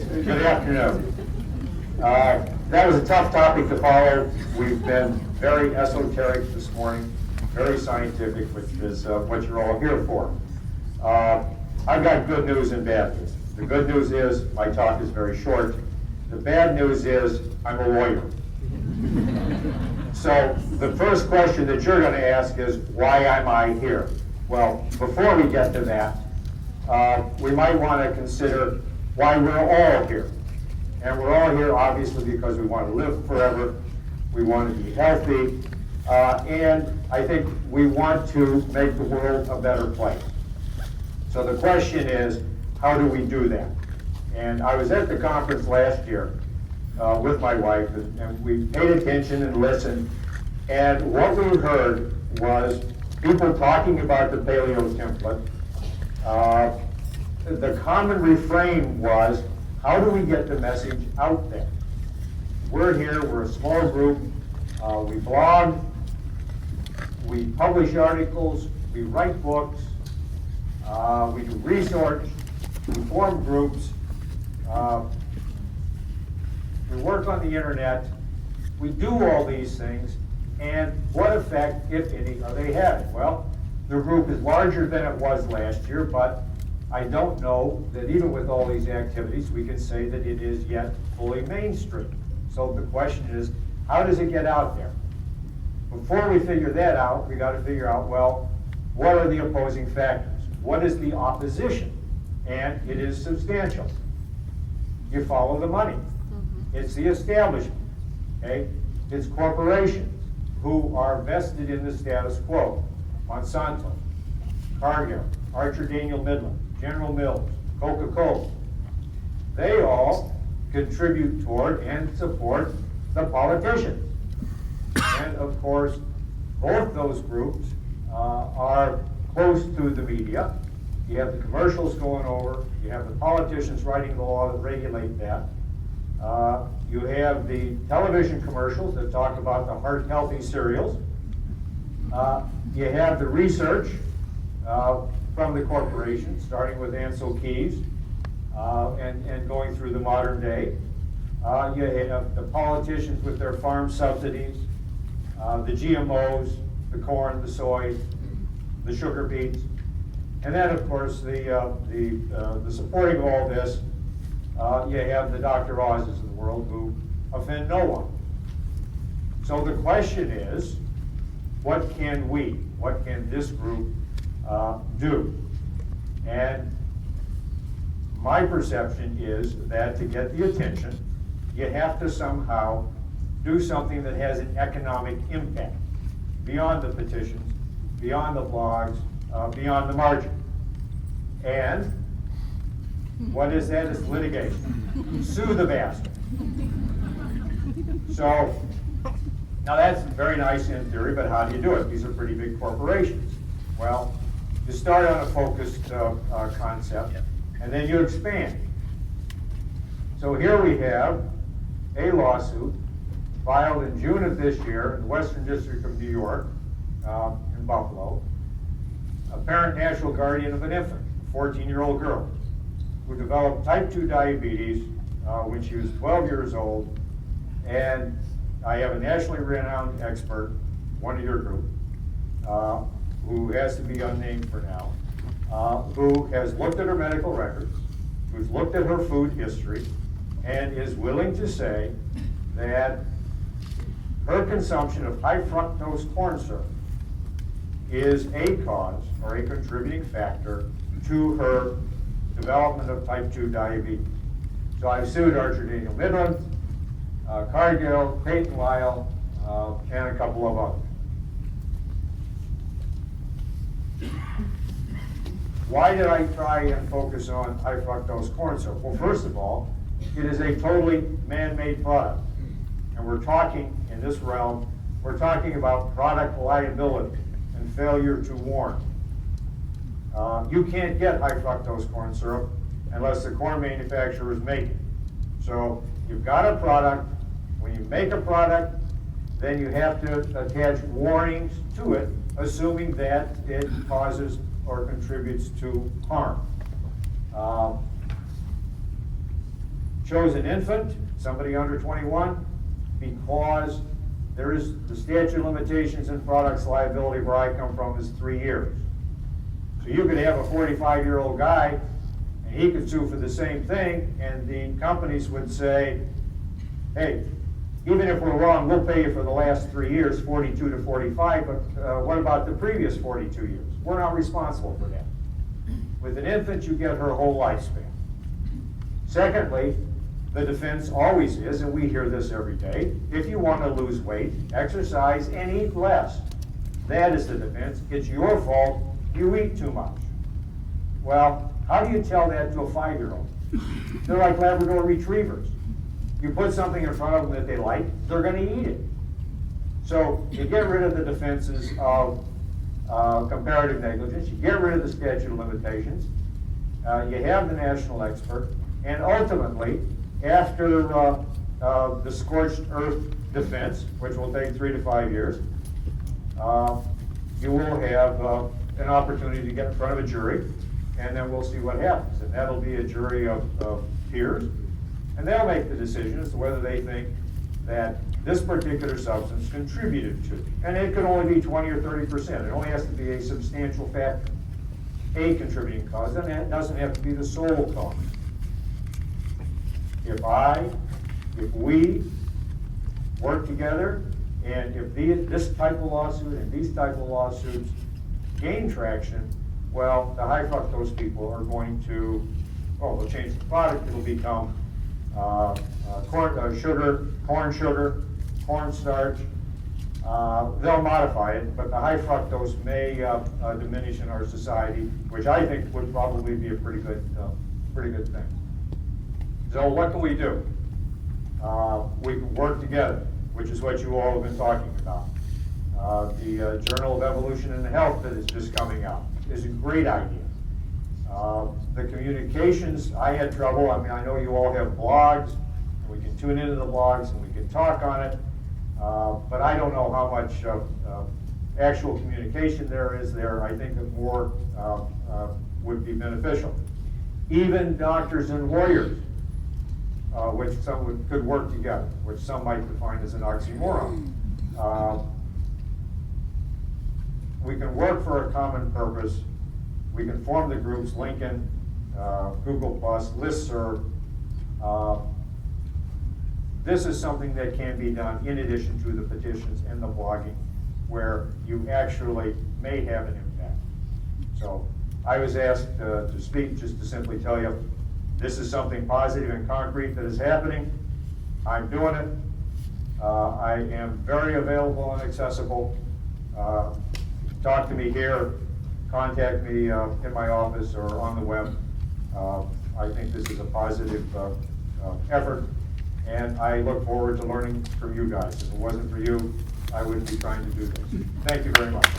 Good afternoon. That was a tough topic to follow. We've been very esoteric this morning, very scientific, which is what you're all here for. I've got good news and bad news. The good news is my talk is very short. The bad news is I'm a lawyer. So the first question that you're going to ask is, why am I here? Well, before we get to that, we might want to consider why we're all here. And we're all here obviously because we want to live forever, we want to be healthy, and I think we want to make the world a better place. So the question is, how do we do that? And I was at the conference last year with my wife, and we paid attention and listened, and what we heard was people talking about the paleo template. The common refrain was, how do we get the message out there? We're here, we're a small group, we blog, we publish articles, we write books, we do research, we form groups, we work on the internet, we do all these things, and what effect, if any, are they having? Well, the group is larger than it was last year, but I don't know that even with all these activities, we can say that it is yet fully mainstream. So the question is, how does it get out there? Before we figure that out, we got to figure out, well, what are the opposing factors? What is the opposition? And it is substantial. You follow the money. It's the establishment, okay? It's corporations who are vested in the status quo. Monsanto, Cargill, Archer Daniel Midland, General Mills, Coca-Cola. They all contribute toward and support the politicians. And of course, both those groups are close to the media. You have the commercials going over, you have the politicians writing the law that regulate that. You have the television commercials that talk about the heart-healthy cereals. You have the research from the corporations, starting with Ansel Keys and going through the modern day. You have the politicians with their farm subsidies, the GMOs, the corn, the soy, the sugar beets, and then of course the supporting of all this. You have the Dr. Oz's of the world who offend no one. So the question is, what can this group do? And my perception is that to get the attention, you have to somehow do something that has an economic impact beyond the petitions, beyond the blogs, beyond the margin. And what is that? It's litigation. Sue the bastard. So, now that's very nice in theory, but how do you do it? These are pretty big corporations. Well, you start on a focused concept, and then you expand. So here we have a lawsuit filed in June of this year in the Western District of New York, in Buffalo, a parent natural guardian of an infant, a 14-year-old girl, who developed type 2 diabetes when she was 12 years old. And I have a nationally renowned expert, one of your group, who has to be unnamed for now, who has looked at her medical records, who's looked at her food history, and is willing to say that her consumption of high-fructose corn syrup is a cause or a contributing factor to her development of type 2 diabetes. So I've sued Archer Daniel Midland, Cargill, Peyton Lyle, and a couple of others. Why did I try and focus on high fructose corn syrup? Well, first of all, it is a totally man-made product. And we're talking, in this realm, we're talking about product liability and failure to warn. You can't get high fructose corn syrup unless the corn manufacturers make it. So you've got a product. When you make a product, then you have to attach warnings to it, assuming that it causes or contributes to harm. chose an infant, somebody under 21, because there is the statute of limitations in products liability where I come from is 3 years. So you could have a 45-year-old guy, and he could sue for the same thing, and the companies would say, hey, even if we're wrong, we'll pay you for the last 3 years, 42 to 45, but what about the previous 42 years? We're not responsible for that. With an infant, you get her whole lifespan. Secondly, the defense always is, and we hear this every day, if you want to lose weight, exercise and eat less. That is the defense. It's your fault, you eat too much. Well, how do you tell that to a 5-year-old? They're like Labrador retrievers. You put something in front of them that they like, they're going to eat it. So you get rid of the defenses of comparative negligence, you get rid of the statute of limitations, you have the national expert, and ultimately, after the scorched earth defense, which will take 3 to 5 years, you will have an opportunity to get in front of a jury, and then we'll see what happens. And that'll be a jury of peers, and they'll make the decision as to whether they think that this particular substance contributed to. And it could only be 20 or 30%. It only has to be a substantial factor, a contributing cause, and it doesn't have to be the sole cause. If we work together, and if this type of lawsuit and these type of lawsuits gain traction, well, the high fructose people are going to, well, they'll change the product. It'll become corn sugar, cornstarch. They'll modify it, but the high fructose may diminish in our society, which I think would probably be a pretty good thing. So what can we do? We can work together, which is what you all have been talking about. The Journal of Evolution and Health that is just coming out is a great idea. The communications, I had trouble. I mean, I know you all have blogs, and we can tune into the blogs and we can talk on it, but I don't know how much actual communication there is there. I think that more would be beneficial. Even doctors and lawyers, which some could work together, which some might define as an oxymoron. We can work for a common purpose. We can form the groups, Lincoln, Google+, Listserv. This is something that can be done in addition to the petitions and the blogging, where you actually may have an impact. So I was asked to speak just to simply tell you, this is something positive and concrete that is happening. I'm doing it. I am very available and accessible. Talk to me here, contact me in my office or on the web. I think this is a positive effort, and I look forward to learning from you guys. If it wasn't for you, I wouldn't be trying to do this. Thank you very much.